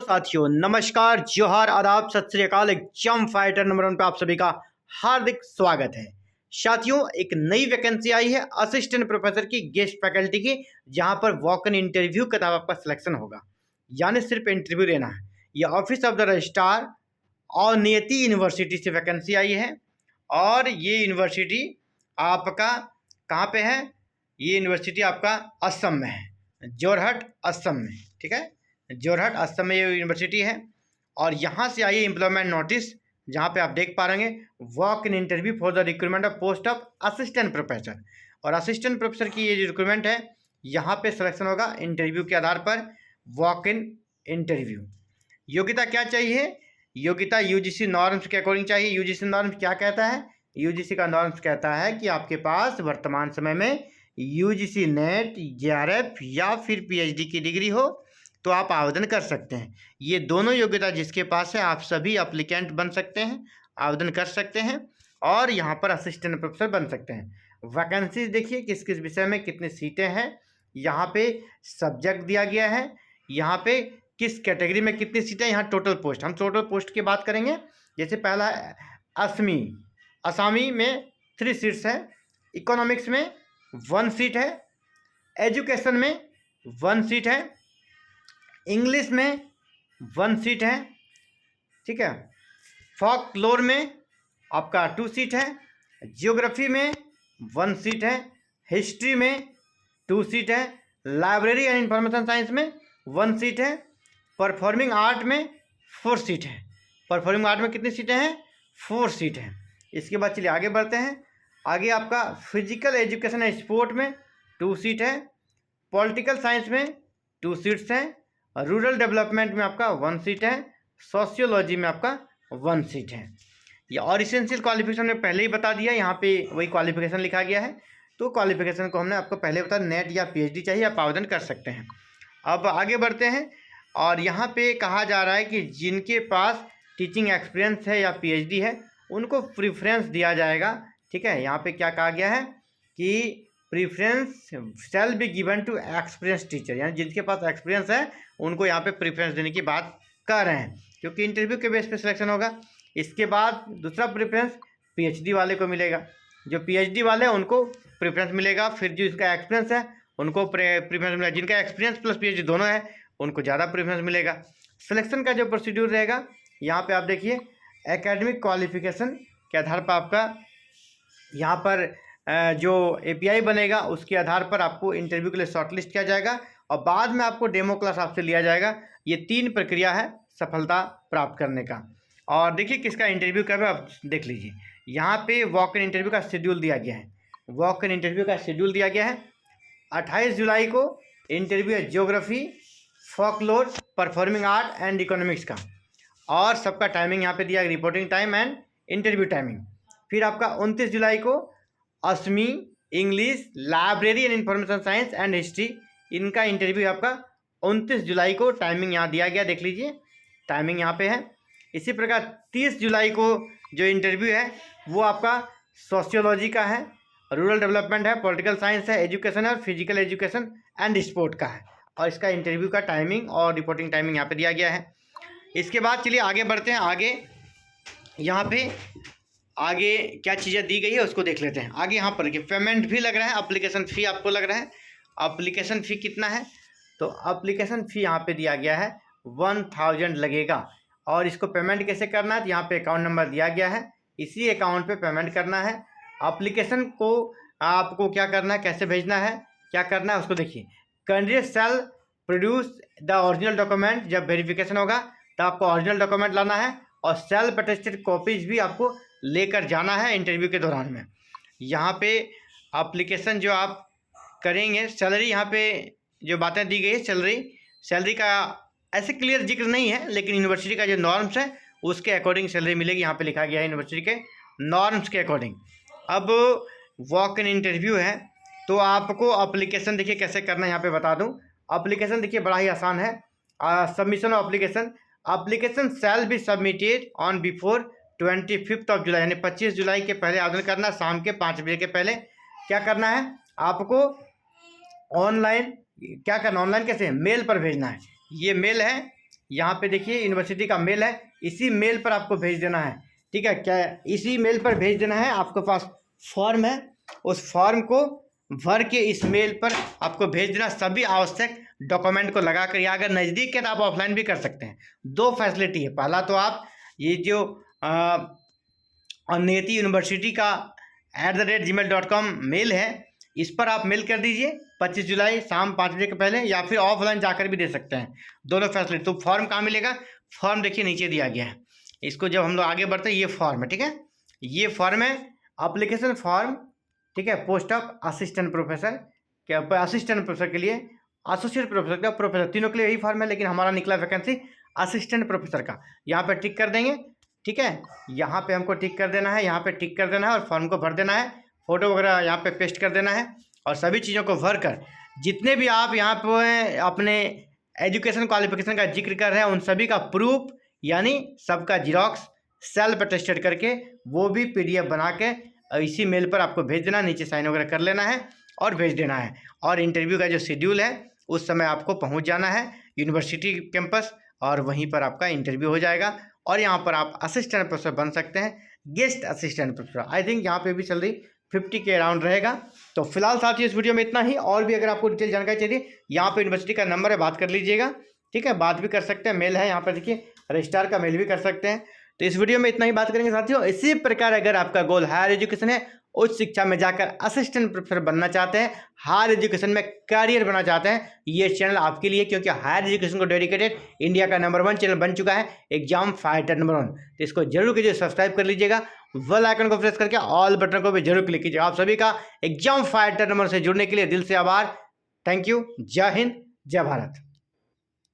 साथियों नमस्कार, जोहार, आदाब, सत श्री अकाल। एग्जाम फाइटर नंबर 1 पे आप सभी का हार्दिक स्वागत है। साथियों, एक नई वैकेंसी आई है असिस्टेंट प्रोफेसर की, गेस्ट फैकल्टी की, जहां पर वॉक इन इंटरव्यू के तहत आपका सिलेक्शन होगा, यानी सिर्फ इंटरव्यू लेना है। यह ऑफिस ऑफ द रजिस्ट्रार और नियति यूनिवर्सिटी से वैकेंसी आई है। और ये यूनिवर्सिटी आपका कहाँ पे है? ये यूनिवर्सिटी आपका असम में है, जोरहट असम में। ठीक है, जोरहट असम में ये यूनिवर्सिटी है। और यहाँ से आई है एम्प्लॉयमेंट नोटिस, जहाँ पे आप देख पा रहे walk in interview for the recruitment of post of assistant professor. और असिस्टेंट प्रोफेसर की ये जो रिक्रूटमेंट है, यहाँ पे सिलेक्शन होगा इंटरव्यू के आधार पर, वॉक इन इंटरव्यू। योग्यता क्या चाहिए? योग्यता यूजीसी नॉर्म्स के अकॉर्डिंग चाहिए। यूजीसी नॉर्म्स क्या कहता है? यूजीसी का नॉर्म्स कहता है कि आपके पास वर्तमान समय में यूजीसी नेट, जेआरएफ या फिर पीएचडी की डिग्री हो तो आप आवेदन कर सकते हैं। ये दोनों योग्यता जिसके पास है, आप सभी अप्लीकेंट बन सकते हैं, आवेदन कर सकते हैं और यहाँ पर असिस्टेंट प्रोफेसर बन सकते हैं। वैकेंसीज देखिए किस किस विषय में कितनी सीटें हैं, यहाँ पे सब्जेक्ट दिया गया है, यहाँ पे किस कैटेगरी में कितनी सीटें, यहाँ टोटल पोस्ट। हम टोटल पोस्ट की बात करेंगे। जैसे पहला है असामी में 3 सीट्स है, इकोनॉमिक्स में 1 सीट है, एजुकेशन में 1 सीट है, इंग्लिश में 1 सीट है। ठीक है, फोकलोर में आपका 2 सीट है, जियोग्राफी में 1 सीट है, हिस्ट्री में 2 सीट है, लाइब्रेरी एंड इंफॉर्मेशन साइंस में 1 सीट है, परफॉर्मिंग आर्ट में 4 सीट है। परफॉर्मिंग आर्ट में कितनी सीटें हैं? 4 सीट हैं। इसके बाद चलिए आगे बढ़ते हैं। आगे आपका फिजिकल एजुकेशन एंड स्पोर्ट में 2 सीट है, पॉलिटिकल साइंस में 2 सीट्स हैं, रूरल डेवलपमेंट में आपका 1 सीट है, सोशियोलॉजी में आपका 1 सीट है। ये और इसेंशियल क्वालिफिकेशन में पहले ही बता दिया, यहाँ पे वही क्वालिफिकेशन लिखा गया है। तो क्वालिफिकेशन को हमने आपको पहले बता, नेट या पीएचडी चाहिए, आप आवेदन कर सकते हैं। अब आगे बढ़ते हैं और यहाँ पे कहा जा रहा है कि जिनके पास टीचिंग एक्सपीरियंस है या पीएचडी है उनको प्रीफ्रेंस दिया जाएगा। ठीक है, यहाँ पे क्या कहा गया है कि preference shall be given to experience teacher, यानी जिनके पास एक्सपीरियंस है उनको यहाँ पे प्रीफ्रेंस देने की बात कर रहे हैं, क्योंकि इंटरव्यू के बेस पे सिलेक्शन होगा। इसके बाद दूसरा प्रीफ्रेंस पीएचडी वाले को मिलेगा, जो पीएचडी वाले हैं उनको प्रीफ्रेंस मिलेगा। फिर जो इसका एक्सपीरियंस है उनको प्रीफ्रेंस मिलेगा। जिनका एक्सपीरियंस प्लस पीएचडी दोनों है उनको ज़्यादा प्रीफ्रेंस मिलेगा। सिलेक्शन का जो प्रोसीड्यूर रहेगा, यहाँ पे आप देखिए एकेडमिक क्वालिफिकेशन के आधार पर आपका यहाँ पर जो एपीआई बनेगा उसके आधार पर आपको इंटरव्यू के लिए शॉर्टलिस्ट किया जाएगा और बाद में आपको डेमो क्लास आपसे लिया जाएगा। ये 3 प्रक्रिया है सफलता प्राप्त करने का। और देखिए किसका इंटरव्यू कब है, आप देख लीजिए। यहाँ पे वॉक इन इंटरव्यू का शेड्यूल दिया गया है। वॉक इन इंटरव्यू का शेड्यूल दिया गया है 28 जुलाई को इंटरव्यू है geography, folklore, performing art and economics का। और सबका टाइमिंग यहाँ पे दिया, reporting time and interview timing. फिर आपका 29 जुलाई को Assamese, English, library and information science and history, इनका इंटरव्यू आपका 29 जुलाई को। टाइमिंग यहाँ दिया गया, देख लीजिए टाइमिंग यहाँ पे है। इसी प्रकार 30 जुलाई को जो इंटरव्यू है वो आपका सोशियोलॉजी का है, रूरल डेवलपमेंट है, पॉलिटिकल साइंस है, एजुकेशन है और फिजिकल एजुकेशन एंड स्पोर्ट का है। और इसका इंटरव्यू का टाइमिंग और रिपोर्टिंग टाइमिंग यहाँ पे दिया गया है। इसके बाद चलिए आगे बढ़ते हैं। आगे यहाँ पे आगे क्या चीज़ें दी गई है उसको देख लेते हैं। आगे यहाँ पर देखिए पेमेंट भी लग रहा है, अप्लीकेशन फ़ी आपको लग रहा है। अप्लीकेशन फ़ी कितना है? तो अप्लीकेशन फ़ी यहाँ पे दिया गया है 1000 लगेगा। और इसको पेमेंट कैसे करना है? तो यहाँ पे अकाउंट नंबर दिया गया है, इसी अकाउंट पे पेमेंट करना है। अप्लीकेशन को आपको क्या करना है, कैसे भेजना है, क्या करना है उसको देखिए। Candidate shell produce the original document, जब वेरिफिकेशन होगा तो आपको ओरिजिनल डॉक्यूमेंट लाना है और सेल्फ अटेस्टेड कॉपीज भी आपको लेकर जाना है इंटरव्यू के दौरान में। यहाँ पे एप्लीकेशन जो आप करेंगे, सैलरी यहाँ पे जो बातें दी गई है, सैलरी का ऐसे क्लियर जिक्र नहीं है, लेकिन यूनिवर्सिटी का जो नॉर्म्स है उसके अकॉर्डिंग सैलरी मिलेगी। यहाँ पे लिखा गया है यूनिवर्सिटी के नॉर्म्स के अकॉर्डिंग। अब वॉक इन इंटरव्यू है तो आपको अप्लीकेशन देखिए कैसे करना है, यहाँ पे बता दूँ। अप्लीकेशन देखिए बड़ा ही आसान है। Submission of application shall be submitted on before 25 जुलाई, यानी 25 जुलाई के पहले आवेदन करना। शाम के 5 बजे के पहले क्या करना है आपको? ऑनलाइन क्या करना, ऑनलाइन कैसे? मेल पर भेजना है। ये मेल है, यहाँ पे देखिए यूनिवर्सिटी का मेल है, इसी मेल पर आपको भेज देना है। ठीक है, क्या इसी मेल पर भेज देना है। आपके पास फॉर्म है, उस फॉर्म को भर के इस मेल पर आपको भेज देना सभी आवश्यक डॉक्यूमेंट को लगा कर, या अगर नज़दीक के तो आप ऑफलाइन भी कर सकते हैं। दो फैसिलिटी है, पहला तो आप ये जो नेति यूनिवर्सिटी का @gmail.com मेल है, इस पर आप मेल कर दीजिए 25 जुलाई शाम 5 बजे के पहले, या फिर ऑफलाइन जाकर भी दे सकते हैं, दोनों फैसिलिटी। तो फॉर्म कहाँ मिलेगा? फॉर्म देखिए नीचे दिया गया है। इसको जब हम लोग आगे बढ़ते हैं, ये फॉर्म है, ठीक है, ये फॉर्म है एप्लीकेशन फॉर्म, ठीक है, पोस्ट ऑफ असिस्टेंट प्रोफेसर, क्या असिस्टेंट प्रोफेसर के लिए, एसोसिएट प्रोफेसर का, प्रोफेसर, तीनों के लिए यही फॉर्म है, लेकिन हमारा निकला वैकेंसी असिस्टेंट प्रोफेसर का। यहाँ पर टिक कर देंगे, ठीक है, यहाँ पे हमको टिक कर देना है, यहाँ पे टिक कर देना है और फॉर्म को भर देना है, फोटो वगैरह यहाँ पे पेस्ट कर देना है, और सभी चीज़ों को भर कर जितने भी आप यहाँ पे अपने एजुकेशन क्वालिफिकेशन का जिक्र कर रहे हैं, उन सभी का प्रूफ यानी सबका जिरॉक्स सेल्फ अटेस्टेड करके वो भी PDF बना के इसी मेल पर आपको भेज देना, नीचे साइन वगैरह कर लेना है और भेज देना है। और इंटरव्यू का जो शेड्यूल है उस समय आपको पहुंच जाना है यूनिवर्सिटी कैंपस, और वहीं पर आपका इंटरव्यू हो जाएगा, और यहाँ पर आप असिस्टेंट प्रोफेसर बन सकते हैं, guest assistant professor. I think यहाँ पे भी सैलरी 50 के अराउंड रहेगा। तो फिलहाल साथियों इस वीडियो में इतना ही, और भी अगर आपको डिटेल जानकारी चाहिए, यहाँ पे यूनिवर्सिटी का नंबर है, बात कर लीजिएगा, ठीक है, बात भी कर सकते हैं, मेल है यहाँ पर देखिए, रजिस्ट्रार का मेल भी कर सकते हैं। तो इस वीडियो में इतना ही बात करेंगे साथियों। इसी प्रकार अगर आपका गोल हायर एजुकेशन है, उच्च शिक्षा में जाकर असिस्टेंट प्रोफेसर बनना चाहते हैं, हायर एजुकेशन में करियर बनना चाहते हैं, ये चैनल आपके लिए, क्योंकि हायर एजुकेशन को डेडिकेटेड इंडिया का नंबर 1 चैनल बन चुका है, एग्जाम फाइटर नंबर 1। तो इसको जरूर कीजिए, सब्सक्राइब कर लीजिएगा, बेल आइकन को प्रेस करके ऑल बटन को भी जरूर क्लिक कीजिएगा। आप सभी का एग्जाम फाइटर नंबर से जुड़ने के लिए दिल से आभार। Thank you. जय हिंद, जय भारत।